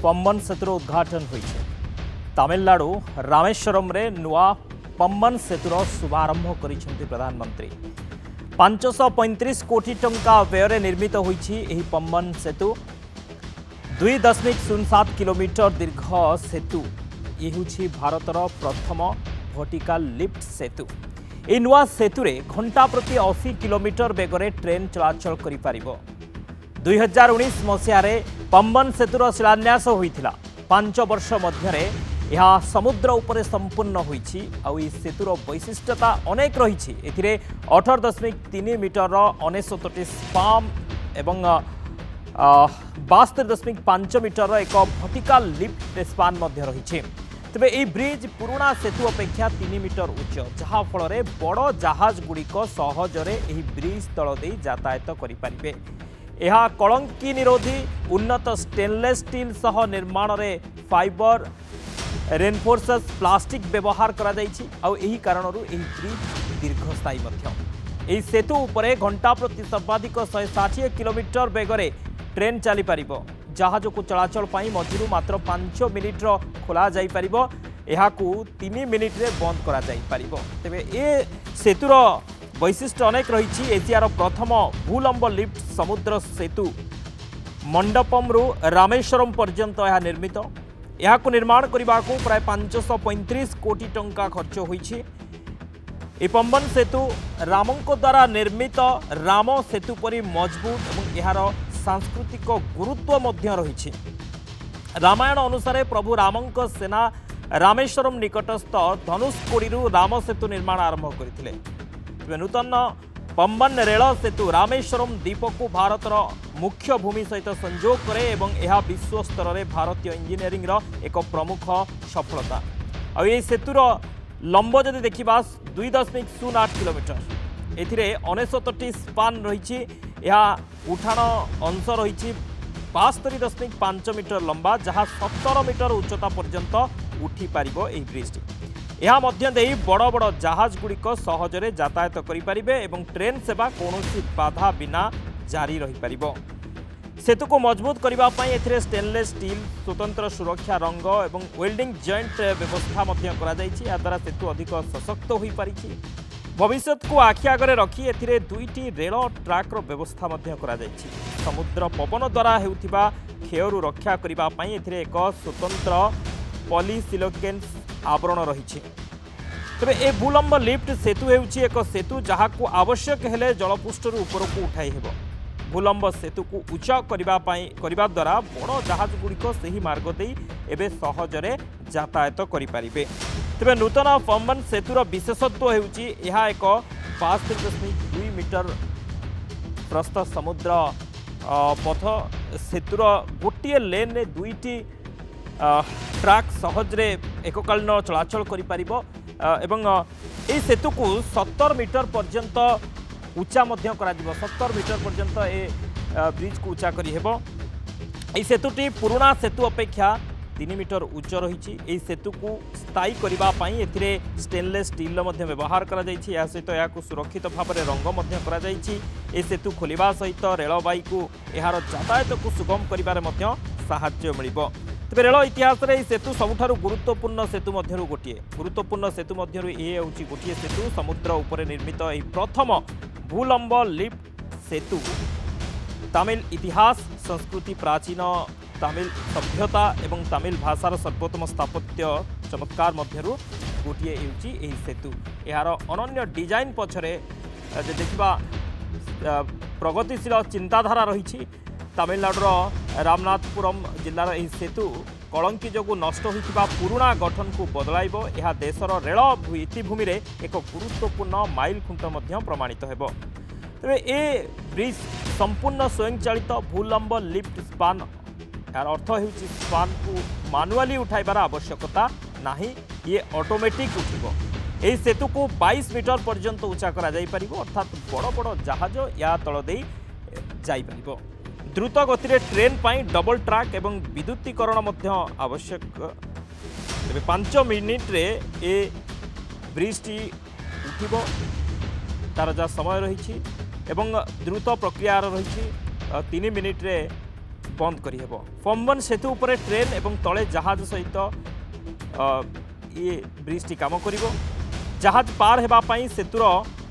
पम्बन सेतुर उद्घाटन होइछे। तमिलनाडु रामेश्वरम रे नुआ पम्बन सेतुर शुभारंभ करिसेंती प्रधानमंत्री। 535 कोटी टंका व्यय निर्मित होइछि एही पम्बन सेतु। 2.07 किलोमीटर दीर्घ सेतु ये होछि भारतर प्रथम वर्टिकल लिफ्ट सेतु। ए नुआ सेतु रे घंटा प्रति 80 किलोमीटर बेगरे ट्रेन चलाचल करि पारिबो। 2019 मसीहारे पम्बन सेतुर शिलान्यास होइथिला। 5 वर्ष मध्यरे यह समुद्र उपरे संपूर्ण होइछि आउ ई सेतुर वैशिष्ट्यता अनेक रहिछि। एथिरे 18.3 मीटर 69 स्पाम एवं 72.5 मीटर एक वर्टिकल लिफ्ट स्पान मध्य रहिछि। तेबे এই ब्रिज पुराना सेतु अपेक्षा 3 मीटर उच्च, जहा फल बड़ जहाज गुड़िक सहजरे एही ब्रिज तल दे यातायात करि पारिबे। यह कलंकी निरोधी उन्नत स्टेनलेस स्टील सह निर्माण रे फाइबर रेनफोर्सेस प्लास्टिक व्यवहार करा जाइछि आउ एही कारणरू एही ब्रिज दीर्घस्थायी मध्य। एही सेतु उपरे घंटा प्रति सर्वाधिक 160 किलोमीटर बेगरे ट्रेन चली पारिबो। जहाज को चलाचल पाई मझिरु मात्र 5 मिनिट खोला जाई पारिबो, एहाकू 3 मिनिट रे बंद करा जाई पारिबो। तेबे ए सेतुर वैशिष्ट्य अनेक रही। एशियार प्रथम भूलंब लिफ्ट समुद्र सेतु मंडपम रु रामेश्वरम पर्यंत यह निर्मित। यहाकू निर्माण करने को प्राय 535 कोटी टंका खर्च होइछि। ए पम्बन सेतु रामंको द्वारा निर्मित राम सेतु परि मजबूत और यार सांस्कृतिक गुरुत्व मध्य रही। रामायण अनुसार प्रभु रामंक सेना रामेश्वरम निकटस्थ धनुषकोड़ी राम सेतु निर्माण आरंभ करथिले। नूतन पम्बन रेल सेतु रामेश्वरम द्वीप को भारतर मुख्य भूमि सहित संजोग करे एवं यह विश्व स्तर में भारतीय इंजीनियरिंग एक प्रमुख सफलता। और ये सेतुर लंब जदि देखा 2.08 किलोमीटर, एथिरे 69 स्पान रही। यह उठाण अंश रही 72.5 मीटर लंबा, जहाँ 17 मीटर उच्चता पर्यंत उठी पारिबो एही ब्रिजटी। यह मध्य देई बड़ बड़ जहाज गुड़िक सहजरे यातायात करिपारिबे एवं ट्रेन सेवा कौनसी बाधा बिना जारी रही पारिबो। सेतु को मजबूत करबा पई एथिरे स्टेनलेस स्टील, स्वतंत्र सुरक्षा रंग एवं वेल्डिंग जॉइंट व्यवस्था मध्य करा जाइछि। या द्वारा सेतु अधिक सशक्त होई पारिछि। भविष्य को आखि आगरे रखी एथिरे 2टी रेल ट्रैक व्यवस्था मध्य करा जाइछि। समुद्र पवन द्वारा हेउथिबा क्षयरु रक्षा करबा पई एथिरे एक स्वतंत्र पॉलीसिलिकन आवरण रही। तेरे ए भूलंब लिफ्ट सेतु हेउछि एक सेतु जहाकू आवश्यक हेले जलपृष्ठर ऊपर को उठाई हेबो। भूलंब सेतु को उच्च करबा द्वारा बड़ जहाज गुड़िक सही मार्ग देई एबे सहजरे यातायात करि पारिबे। तेबे नूतन पम्बन सेतुर विशेषत्व हेउछि यह एक 5.2 मीटर प्रस्थ समुद्र पथ सेतुर गोटे लेन रे 2टी ट्रैक सहजरे एककालीन चलाचल करि पारिबो एवं ए सेतु को 70 मीटर पर्यंत उच्चा मध्य करा दिबो। 70 मीटर पर्यंत ए ब्रिज को उच्चा करि हेबो। ए सेतुटी पुराना सेतु अपेक्षा 3 मीटर उच्च रही। ए सेतु को स्थायी करबा पई एथिरे स्टेनलेस स्टील मध्य व्यवहार करा जाइछि। या सहित याकू सुरक्षित भाव में रंग मध्य करा जाइछि। ए सेतु खोलिबा सहित रेलबाई को एहार यातायात को सुगम करिबारे मध्य सहाय्य मिलिबो। तेबे रेल इतिहास रे सेतु सबुठारु गुरुत्वपूर्ण सेतु मध्यरु गोटिए। गुरुत्वपूर्ण सेतु मध्यरु ए होछि गोटिए सेतु समुद्र उपरे निर्मित एही प्रथम भूलंब लिफ्ट सेतु। तमिल इतिहास, संस्कृति, प्राचीन तमिल सभ्यता एवं तमिल भाषार सर्वोत्तम स्थापत्य चमत्कार मध्यरु गोटिए होछि एही सेतु। यार अनन्य डिजाइन पछरे जे देखिबा प्रगतिशील चिंताधारा रही। तमिलनाडुर रामनाथपुरम जिलार यह सेतु कलंकी जोगु नष्ट होइतिबा पुराना गठन को बदलाइबो। यह देशर रेल भित्तिभूमि रे एक गुरुत्वपूर्ण माइल खुंट मध्य प्रमाणित हेबो। तेबे ए ब्रिज संपूर्ण स्वयंचालित भूलंब लिफ्ट स्पान। यार अर्थ हेउछि स्पान को मानुआली उठाइबार आवश्यकता नाही, ये ऑटोमेटिक उठिबो। एही सेतु को 22 मीटर पर्यंत उच्चा करा जाई परिबो, अर्थात बड़ बड़ जहाज या तळ देई जाई परिबो। द्रुत गति रे ट्रेन पाई डबल ट्रैक एवं विद्युतीकरण मध्य आवश्यक। तेबे 5 मिनिट रे ए ब्रिजटी उठिबो। तार जा समय रही एवं द्रुत प्रक्रिया रही 3 मिनिट रे बंद करिहेब। पम्बन सेतु उपरे ट्रेन एवं तले जहाज सहित ये ब्रिज टी काम करिवो। जहाज पार हेबा पई सेतुर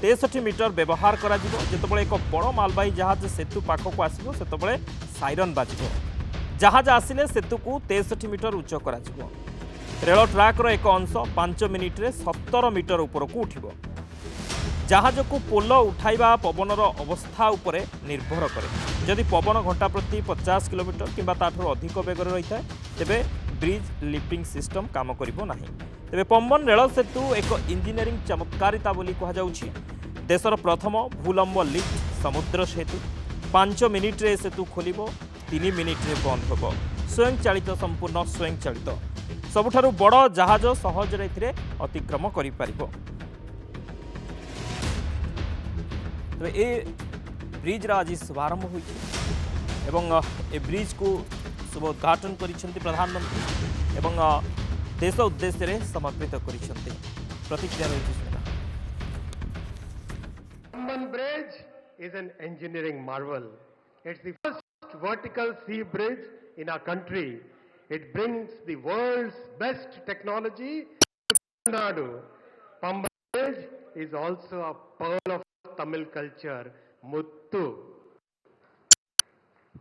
63 मीटर व्यवहार करा जिवो। जेतेबेले एक बड़ मालबाही जहाज सेतु पाखक आसिबो सेतेबेले साइरन बाजिबो। जहाज आसिले सेतु को 63 मीटर उच्च करा जिवो। रेल ट्राक रो एक अंश 5 मिनिट रे 17 मीटर ऊपर को उठिबो। जहाज को पोल उठाइबा पवनर अवस्था उपरे निर्भर करे। जदि पवन घंटा प्रति 50 किलोमीटर किंबा ताठू अधिक बेगर रही है तेबे ब्रिज लिफ्टिंग सिस्टम काम करिबो नाही। तेबे पम्बन रेल सेतु एक इंजीनियरिंग चमत्कारिता बोली कहा जाउछि। देशर प्रथम भूलंब लिफ्ट समुद्र सेतु 5 मिनिट रे सेतु खोलिबो 3 मिनिट रे बंद होबो। स्वयं चालित संपूर्ण स्वयं चालित सबुठारु बड़ जहाज सहज रे एथिरे अतिक्रम करि पारिबो। तो ये ब्रिज आज शुभारंभ हो ब्रिज को शुभ उद्घाटन करिसेंती प्रधानमंत्री एवं देश उद्देश्य रे समर्पित करिसेंती। प्रतिक्रिया रही Pamban Bridge is an engineering marvel. It's the first vertical sea bridge in our country. It brings the world's best technology to Tamil Nadu. Pamban Bridge is also a pearl of Tamil culture, Muttu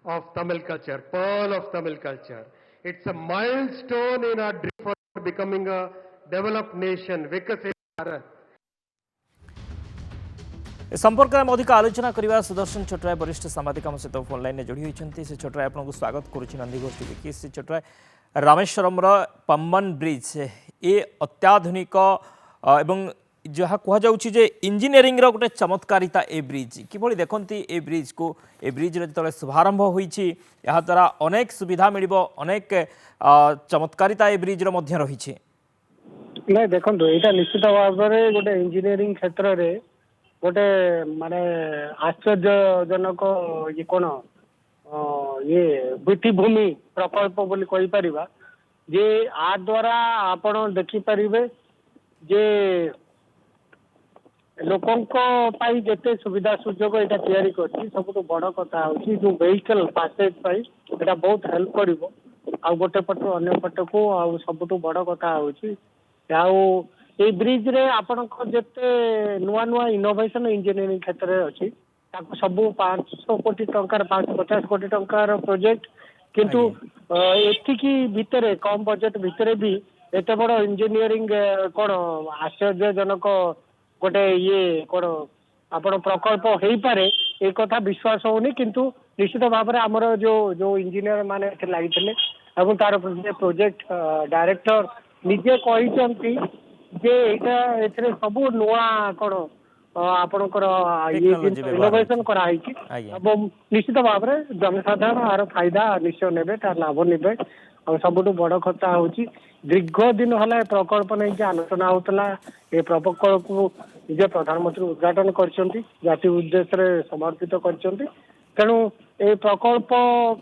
of Tamil culture, pearl of Tamil culture. It's a milestone in our dream for becoming a developed nation, Viksit Bharat. संपर्क में अधिक आलोचना करने सुदर्शन छोटराय वरिष्ठ सांबादिक सहित phone line जोड़ी होती से छोटराय आपको स्वागत करुच्ची नंदीघोष टीवी से छोटराय रामेश्वरम पम्बन ब्रिज ये अत्याधुनिक एवं जहाँ कहुचे इंजीनियरिंग गोटे चमत्कारिता ए ब्रिज किभली देखती ए ब्रिज को ए ब्रिज जो शुभारंभ होती द्वारा अनेक सुविधा मिल अनेक चमत्कारिता ए ब्रिज रही नहीं देखो यहाँ निश्चित भाव में गोटे इंजीनियरिंग क्षेत्र में गोटे माने आश्चर्यजनक ये कौन ये भित्तिभूमि प्रकल्प बोली कहि परिबा जे आ द्वारा आपण देखि परिबे जे लोकंको पाई जेते सुविधा सुजोग एटा तैयारी करछि सबटु बड़ कथा होछि जो वेहिकल पासेज पाई एटा बहुत हेल्प करिवो आ गोटे पटु अन्य पटको आ सबटु बड़ कथा होछि याओ ए ब्रिज रे आपण को जेते नुआ नुआ इनोवेशन इंजीनियरिंग क्षेत्र रे अछि ताको सब 500 कोटी टंकार 550 कोटी टंकार प्रोजेक्ट किंतु एतिकी भितरे कम बजट भितरे भी एते बड़ इंजीनियरिंग कोन आश्चर्यजनक गोटे ये कोन आपण प्रकल्प हेई पारे ए कथा विश्वास होनी किंतु निश्चित भाव में आमर जो जो इंजीनियर माने लगी एवं तार प्रोजेक्ट डायरेक्टर निजे कही जे एटा सब नुआ कौन आपणकर इनोवेशन कराई निश्चित भाव में जनसाधारण आर फायदा निश्चय ने लाभ ने सब बड़ कथा हूँ दीर्घ दिन है प्रकल्प नहीं आलोचना होता ये प्रकल्प को निजे प्रधानमंत्री उद्घाटन कर उद्देश्य समर्पित कर तेणु ये प्रकल्प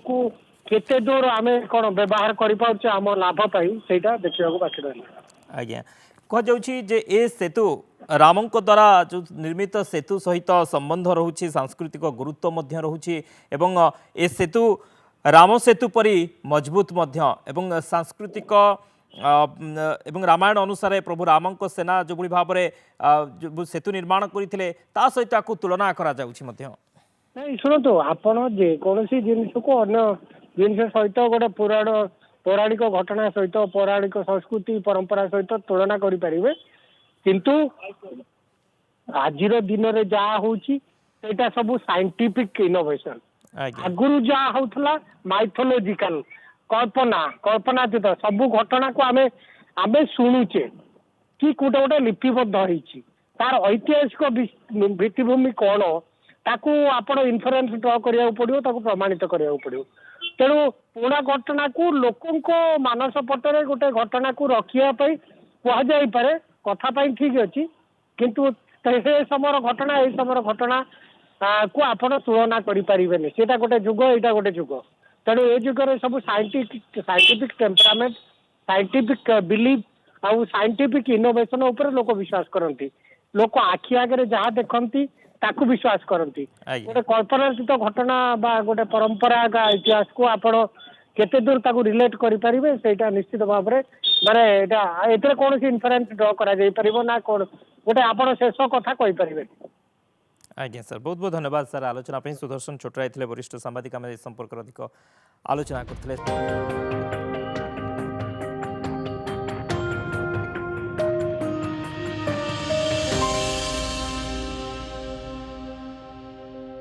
को केते दूर आम कौन व्यवहार कर आम लाभ पाई से देखा बाकी रहा आज्ञा कहुच्छी जे ए सेतु रामंक द्वारा जो निर्मित सेतु सहित संबंध रोचे सांस्कृतिक गुरुत्व मध्य रोचे एवं ए सेतु राम सेतु परी मजबूत मध्य एवं सांस्कृतिक एवं रामायण अनुसार प्रभु रामंक सेना जो भाव में सेतु निर्माण करते सहित तुलना करा नहीं शुणु आपण जेकोसी जिन को अन्य जिन सहित गोटे पुराण पौराणिक घटना सहित पौराणिक संस्कृति परंपरा सहित तुलना करें किंतु आज दिन में जहाँ होता सब साइंटिफिक इनोवेशन आगुरी जहाँ होता माइथोलॉजिकल कल्पना कल्पनातीत सब घटना को आमे आमे शुणुचे कि गोटे गोटे लिपिबद्ध होती तार ऐतिहासिक भित्तिभूमि कौन ताकू आपण इन्फरेन्स ड्र करिया पड़ो ताकू प्रमाणित करिया पड़ो तेणु पुराणा घटना को लोकों को मानस पटरे गोटे घटना को रखिया कहुपे कथापाई ठीक अच्छी किंतु समय घटना ये समय घटना को आपण तुलना करें सीटा गोटे जुग यहाँ गोटे जुग तेणु ये जुगर सब साइंटिफिक टेम्परामेंट साइंटिफिक बिलीफ आउ साइंटिफिक इनोवेशन उपर लोक विश्वास करती लोक आखि आगे जहाँ देखती ताकू विश्वास करती आज्ञा गोटे कल्पनातीत घटना बा गोटे परंपरा इतिहास को आपण केते दूर ताकू रिलेट करि परिबे सेटा निश्चित भाव में माने एटा एतरे कोनोसी इन्फरेंस ड्रॉ करा जाई परिबो ना कोन गोटे आपण शेष कथा कहि परिबे आज्ञा सर बहुत बहुत धन्यवाद सर आलोचना पे सुदर्शन छोटराय वरिष्ठ सांबादिक आम संपर्क अधिक आलोचना करते